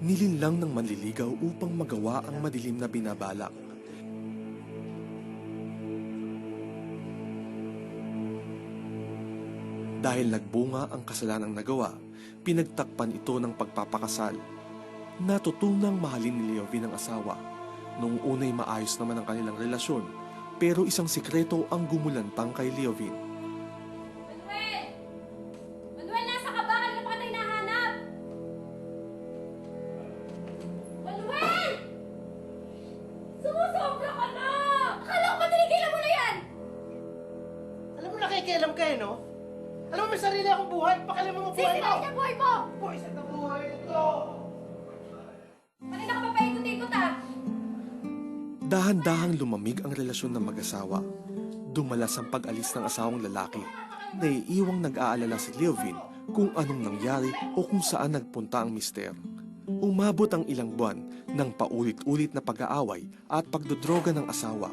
Nilinlang ng manliligaw upang magawa ang madilim na binabalak. Dahil nagbunga ang kasalanang nagawa, pinagtakpan ito ng pagpapakasal. Natutunang mahalin ni Leovin ang asawa. Noong unay maayos naman ang kanilang relasyon, pero isang sikreto ang gumulantang kay Leovin. Manuel! Manuel, nasa ka ba? Kanina pa kita hinahanap! Manuel! Sumusobra ka na! Akala ko ba tinigilan mo na yan? Alam mo, nakikialam ka no? Alam mo, may sarili akong buhay. Pakialam mo buhay mo. Sisirain niya buhay mo! Buwisit na buhay ito. Kanina ka pa paikot-ikot ah! Dahan-dahang lumamig ang relasyon ng mag-asawa. Dumalas ang pag-alis ng asawang lalaki. Naiiwang nag-aalala si Leovin kung anong nangyari o kung saan nagpunta ang mister. Umabot ang ilang buwan ng paulit-ulit na pag-aaway at pagdodroga ng asawa.